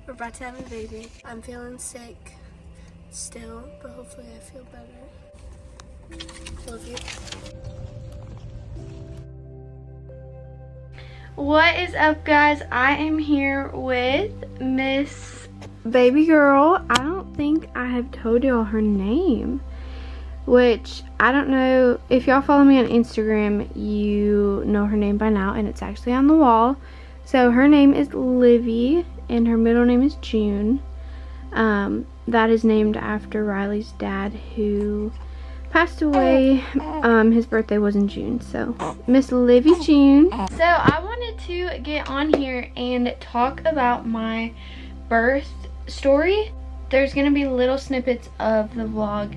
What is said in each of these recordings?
We're about to have a baby. I'm feeling sick still, but hopefully I feel better. Love you. What is up, guys? I am here with Miss Baby Girl. I don't think I have told y'all her name, which I don't know. If y'all follow me on Instagram, you know her name by now, and it's actually on the wall. So her name is Livy, and her middle name is June. That is named after Riley's dad, who passed away. His birthday was in June. So Miss Livy June. So I wanted to get on here and talk about my birth story. There's gonna be little snippets of the vlog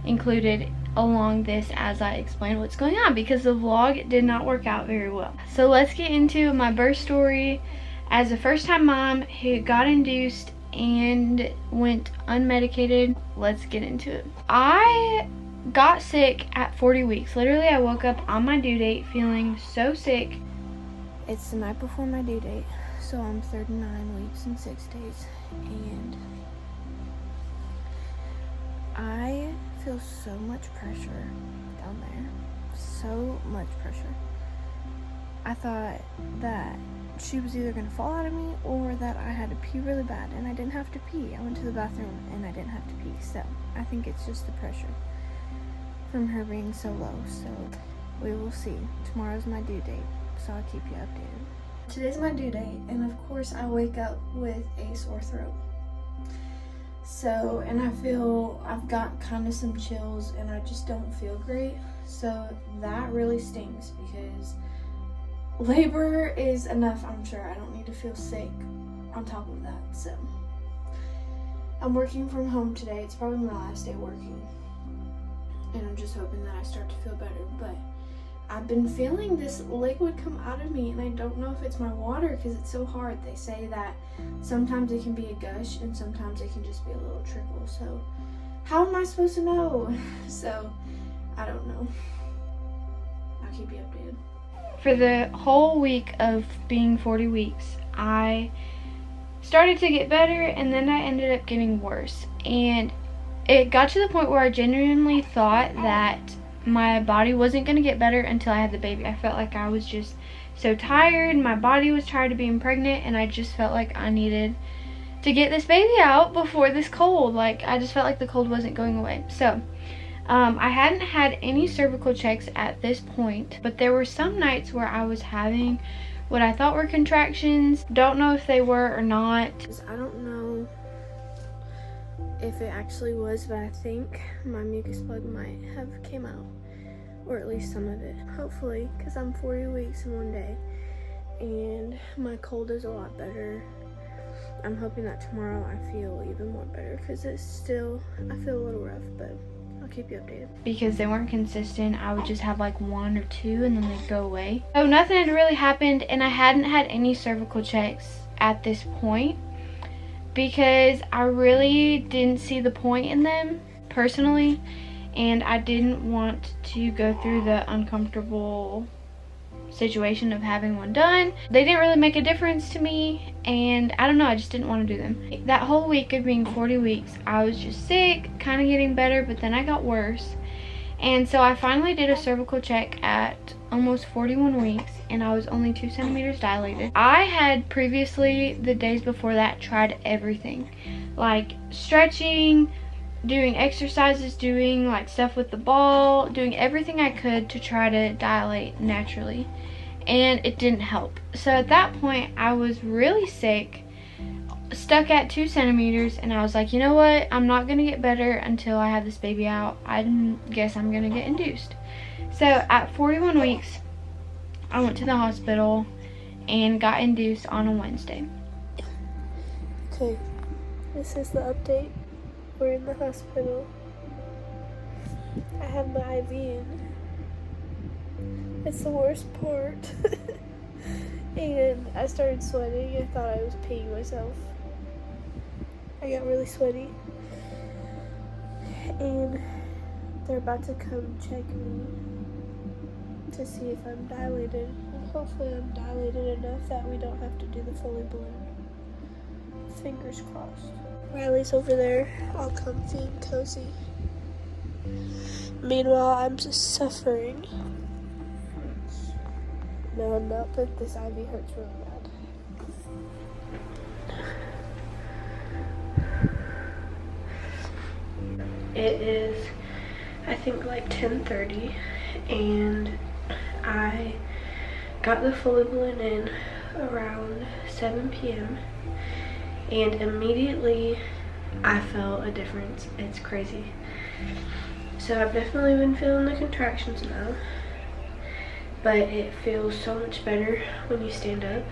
included along this as I explain what's going on, because the vlog did not work out very well. So let's get into my birth story as a first-time mom who got induced and went unmedicated. Let's get into it. I got sick at 40 weeks. Literally, I woke up on my due date feeling so sick. It's the night before my due date, so I'm 39 weeks and 6 days, and I feel so much pressure down there. So much pressure. I thought that she was either going to fall out of me or that I had to pee really bad, and I didn't have to pee. I went to the bathroom and I didn't have to pee. So I think it's just the pressure from her being so low. So we will see. Tomorrow's my due date, so I'll keep you updated. Today's my due date, and of course I wake up with a sore throat. So, and I've got kind of some chills, and I just don't feel great. So that really stings, because labor is enough, I'm sure. I don't need to feel sick on top of that. So I'm working from home today. It's probably my last day working, and I'm just hoping that I start to feel better. But I've been feeling this liquid come out of me, and I don't know if it's my water because it's so hard. They say that sometimes it can be a gush and sometimes it can just be a little trickle. So how am I supposed to know? So I don't know. I'll keep you updated. For the whole week of being 40 weeks, I started to get better, and then I ended up getting worse. And it got to the point where I genuinely thought that my body wasn't going to get better until I had the baby. I felt like I was just so tired. My body was tired of being pregnant, and I just felt like I needed to get this baby out before this cold. Like, I just felt like the cold wasn't going away. So I hadn't had any cervical checks at this point, but there were some nights where I was having what I thought were contractions. Don't know if they were or not. I don't know if it actually was, but I think my mucus plug might have came out, or at least some of it, hopefully, because I'm 40 weeks in 1 day and my cold is a lot better. I'm hoping that tomorrow I feel even more better, because it's still, I feel a little rough, but I'll keep you updated. Because they weren't consistent, I would just have like 1 or 2 and then they'd go away. So nothing had really happened, and I hadn't had any cervical checks at this point, because I really didn't see the point in them personally, and I didn't want to go through the uncomfortable situation of having one done. They didn't really make a difference to me, and I don't know, I just didn't want to do them. That whole week of being 40 weeks, I was just sick, kind of getting better, but then I got worse. And so I finally did a cervical check at almost 41 weeks, and I was only 2 centimeters dilated. I had previously, the days before that, tried everything. Like stretching, doing exercises, doing like stuff with the ball, doing everything I could to try to dilate naturally. And it didn't help. So at that point, I was really sick, stuck at 2 centimeters, and I was like, you know what, I'm not gonna get better until I have this baby out. I guess I'm gonna get induced. So at 41 weeks, I went to the hospital and got induced on a Wednesday. Okay, this is the update. We're in the hospital. I have my IV in. It's the worst part. And I started sweating. I thought I was peeing myself. I got really sweaty. And they're about to come check me to see if I'm dilated. And hopefully I'm dilated enough that we don't have to do the Foley balloon. Fingers crossed. Riley's over there, all comfy and cozy. Meanwhile, I'm just suffering. No, not that this IV hurts really bad. It is, I think, like 10:30, and I got the Foley balloon in around 7 p.m. and immediately I felt a difference. It's crazy. So I've definitely been feeling the contractions now, but it feels so much better when you stand up.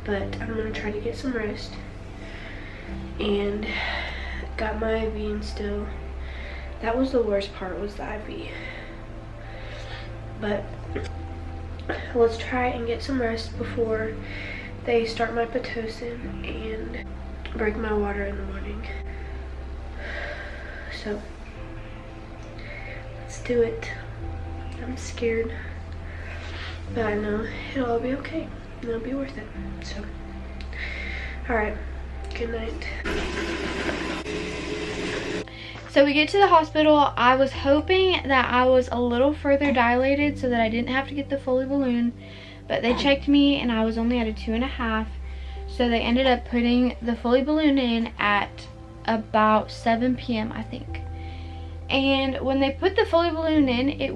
But I'm gonna try to get some rest, and got my IV in still. That was the worst part, was the IV. But let's try and get some rest before they start my Pitocin and break my water in the morning. So let's do it. I'm scared, but I know it'll all be okay. It'll be worth it. So, all right, good night. So we get to the hospital. I was hoping that I was a little further dilated so that I didn't have to get the Foley balloon, but they checked me and I was only at a 2.5. So they ended up putting the Foley balloon in at about 7 p.m. I think. And when they put the Foley balloon in, it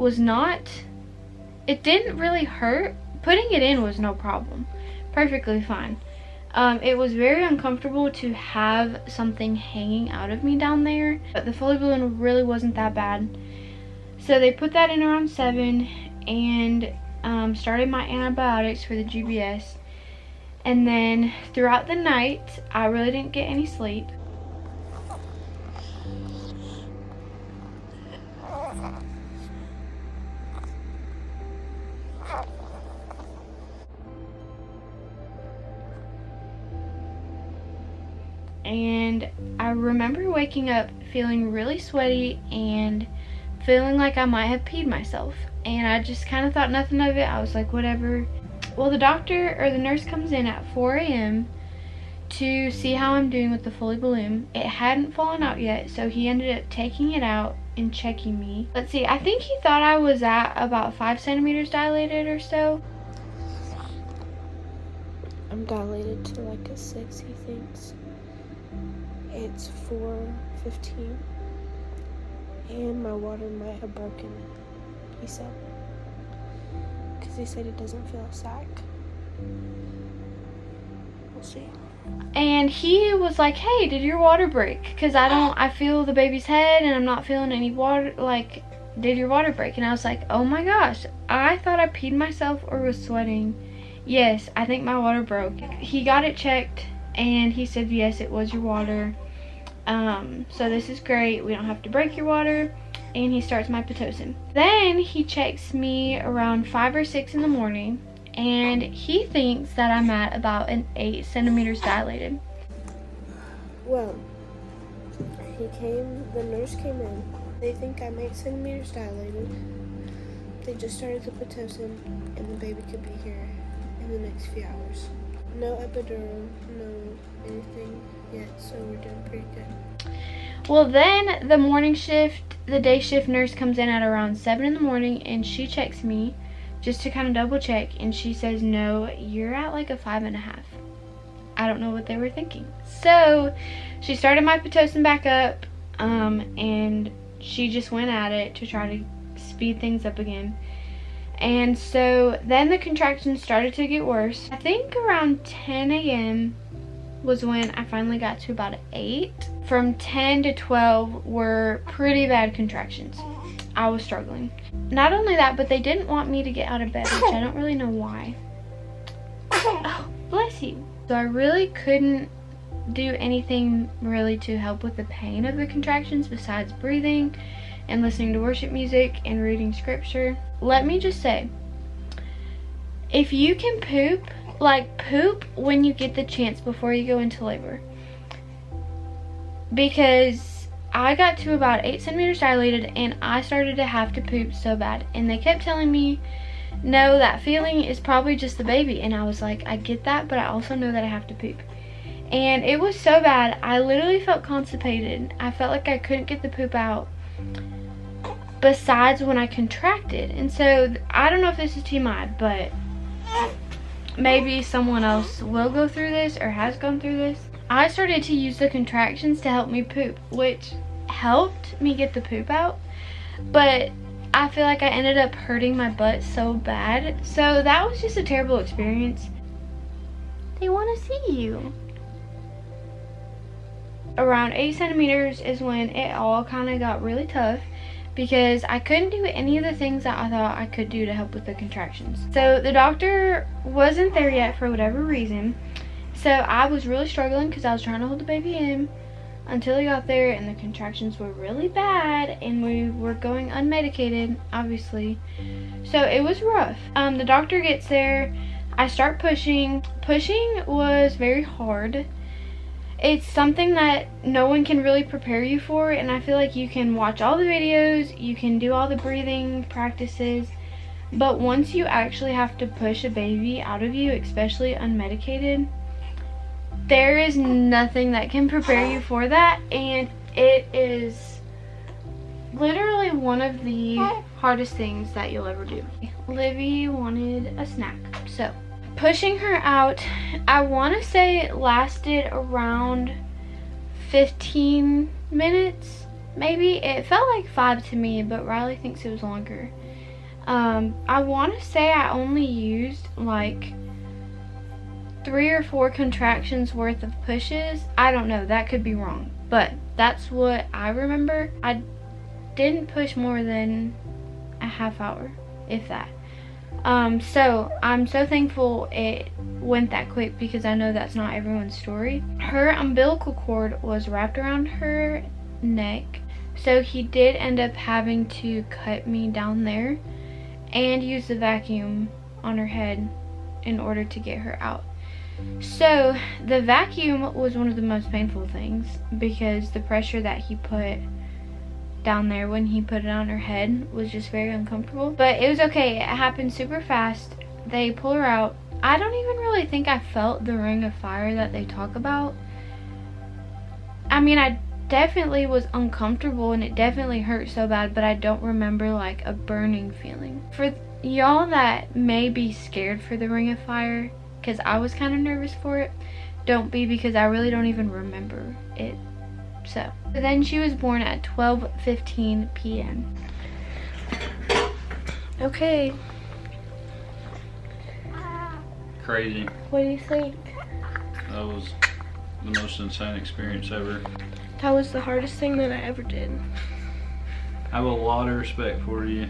didn't really hurt. Putting it in was no problem. Perfectly fine. It was very uncomfortable to have something hanging out of me down there, but the Foley balloon really wasn't that bad. So they put that in around 7 and started my antibiotics for the GBS. And then throughout the night, I really didn't get any sleep. And I remember waking up feeling really sweaty and feeling like I might have peed myself. And I just kind of thought nothing of it. I was like, whatever. Well, the doctor or the nurse comes in at 4 a.m. to see how I'm doing with the Foley balloon. It hadn't fallen out yet, so he ended up taking it out and checking me. Let's see, I think he thought I was at about 5 centimeters dilated or so. I'm dilated to like a 6, he thinks. It's 4:15, and my water might have broken, he said, because he said it doesn't feel a sac. We'll see. And he was like, hey, did your water break? Because I feel the baby's head and I'm not feeling any water. Like, did your water break? And I was like, oh my gosh, I thought I peed myself or was sweating. Yes, I think my water broke. He got it checked and he said, yes, it was your water. So this is great. We don't have to break your water. And he starts my Pitocin. Then he checks me around 5 or 6 in the morning, and he thinks that I'm at about an 8 centimeters dilated. Well, the nurse came in. They think I'm 8 centimeters dilated. They just started the Pitocin, and the baby could be here in the next few hours. No epidural, no anything yet, so we're doing pretty good. Well, then the morning shift, the day shift nurse comes in at around 7 in the morning, and she checks me just to kind of double check, and she says, no, you're at like a 5.5. I don't know what they were thinking. So she started my Pitocin back up, and she just went at it to try to speed things up again. And so then the contractions started to get worse. I think around 10 a.m. was when I finally got to about 8. From 10 to 12 were pretty bad contractions. I was struggling. Not only that, but they didn't want me to get out of bed, which I don't really know why. Oh, bless you. So I really couldn't do anything really to help with the pain of the contractions besides breathing and listening to worship music and reading scripture. Let me just say, if you can poop, like poop when you get the chance before you go into labor. Because I got to about 8 centimeters dilated and I started to have to poop so bad. And they kept telling me no, that feeling is probably just the baby. And I was like, I get that, but I also know that I have to poop. And it was so bad. I literally felt constipated. I felt like I couldn't get the poop out besides when I contracted. And so I don't know if this is TMI, but maybe someone else will go through this or has gone through this. I started to use the contractions to help me poop, which helped me get the poop out, but I feel like I ended up hurting my butt so bad. So that was just a terrible experience. They want to see you. Around 8 centimeters is when it all kind of got really tough, because I couldn't do any of the things that I thought I could do to help with the contractions. So the doctor wasn't there yet for whatever reason. So I was really struggling because I was trying to hold the baby in until he got there, and the contractions were really bad and we were going unmedicated, obviously. So it was rough. The doctor gets there, I start pushing. Pushing was very hard. It's something that no one can really prepare you for, and I feel like you can watch all the videos, you can do all the breathing practices, but once you actually have to push a baby out of you, especially unmedicated, there is nothing that can prepare you for that, and it is literally one of the hardest things that you'll ever do. Livy wanted a snack, so pushing her out, I want to say it lasted around 15 minutes, maybe. It felt like 5 to me, but Riley thinks it was longer. I want to say I only used like 3 or 4 contractions worth of pushes. I don't know, that could be wrong, but that's what I remember. I didn't push more than a half hour, if that. So I'm so thankful it went that quick, because I know that's not everyone's story. Her umbilical cord was wrapped around her neck, so he did end up having to cut me down there and use the vacuum on her head in order to get her out. So the vacuum was one of the most painful things, because the pressure that he put down there when he put it on her head was just very uncomfortable. But it was okay, it happened super fast. They pull her out. I don't even really think I felt the ring of fire that they talk about. I mean, I definitely was uncomfortable and it definitely hurt so bad, but I don't remember like a burning feeling. For y'all that may be scared for the ring of fire, because I was kind of nervous for it, don't be, because I really don't even remember it. So then she was born at 12:15 p.m. Okay. Crazy. What do you think? That was the most insane experience ever. That was the hardest thing that I ever did. I have a lot of respect for you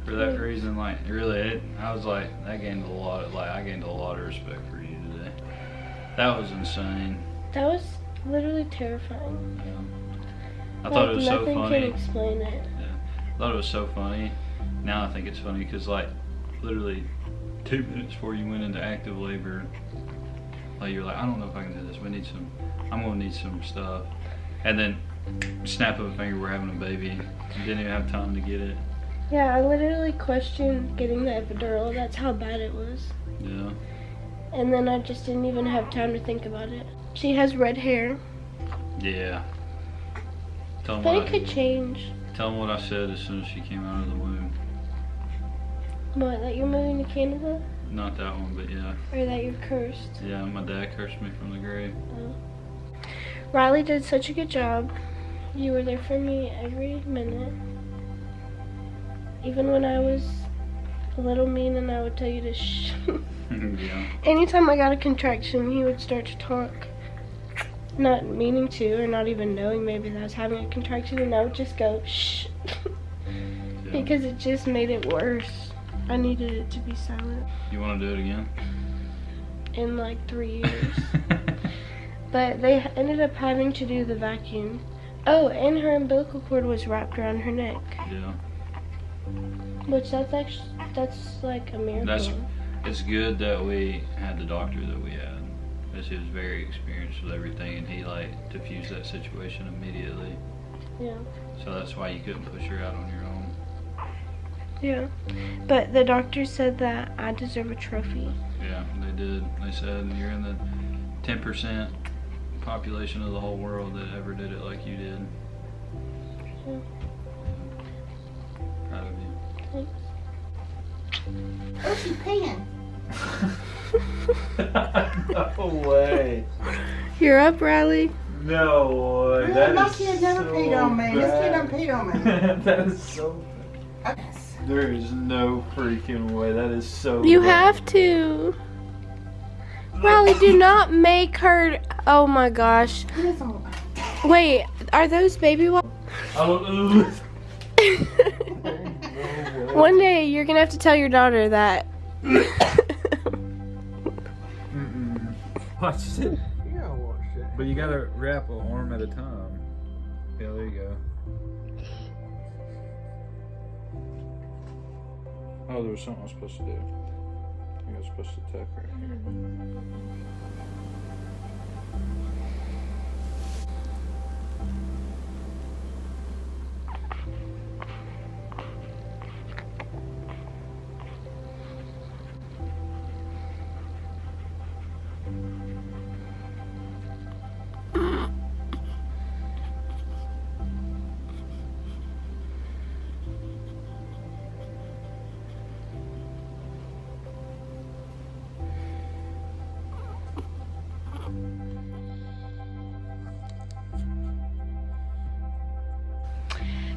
for that reason. Like, really, I was like, I gained a lot of respect for you today. That was insane. That was literally terrifying. Yeah. I thought it was so funny. funny. Nothing can explain it. Yeah. I thought it was so funny. Now I think it's funny because, like, literally 2 minutes before you went into active labor, like, you're like, I don't know if I can do this. I'm gonna need some stuff. And then, snap of a finger, we're having a baby. You didn't even have time to get it. Yeah, I literally questioned getting the epidural. That's how bad it was. Yeah. And then I just didn't even have time to think about it. She has red hair. Yeah. But it could change. Tell them what I said as soon as she came out of the womb. What, that you're moving to Canada? Not that one, but yeah. Or that you're cursed? Yeah, my dad cursed me from the grave. Oh. Riley did such a good job. You were there for me every minute. Even when I was a little mean and I would tell you to shh. Yeah. Anytime I got a contraction, he would start to talk. Not meaning to, or not even knowing maybe that I was having a contraction, and I would just go shh. Yeah. Because it just made it worse. I needed it to be silent. You want to do it again? In like 3 years. But they ended up having to do the vacuum. Oh, and her umbilical cord was wrapped around her neck. Yeah. Which that's like a miracle. It's good that we had the doctor that we had, because he was very experienced with everything, and he like diffused that situation immediately. Yeah. So that's why you couldn't push her out on your own. Yeah. But the doctor said that I deserve a trophy. Yeah, they did. They said you're in the 10% population of the whole world that ever did it like you did. Yeah. Proud of you. Thanks. Oh, she's peeing. No way. You're up, Riley. No way. Really? My kid never peed on me. This kid done peed on me. That is so bad. Yes. There is no freaking way. That is so You bad. have to. Riley, do not make her. Oh my gosh. Wait, are those baby wipes? One day you're gonna have to tell your daughter that. Watch it. You gotta watch that. But you gotta wrap an arm at a time. Yeah, there you go. Oh, there was something I was supposed to do. I think I was supposed to tuck right here.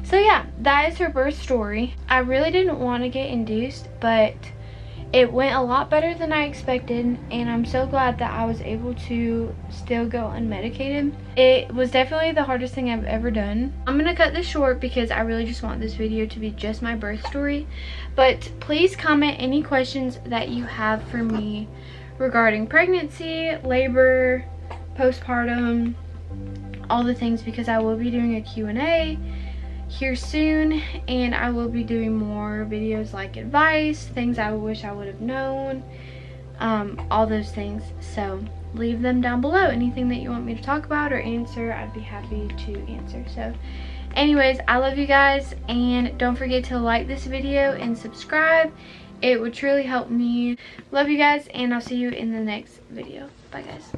So yeah, that is her birth story. I really didn't want to get induced, but it went a lot better than I expected, and I'm so glad that I was able to still go unmedicated. It was definitely the hardest thing I've ever done. I'm gonna cut this short because I really just want this video to be just my birth story, but please comment any questions that you have for me regarding pregnancy, labor, postpartum, all the things, because I will be doing a Q&A here soon, and I will be doing more videos like advice, things I wish I would have known, all those things. So leave them down below. Anything that you want me to talk about or answer, I'd be happy to answer. So anyways, I love you guys, and don't forget to like this video and subscribe. It would truly help me. Love you guys, and I'll see you in the next video. Bye guys.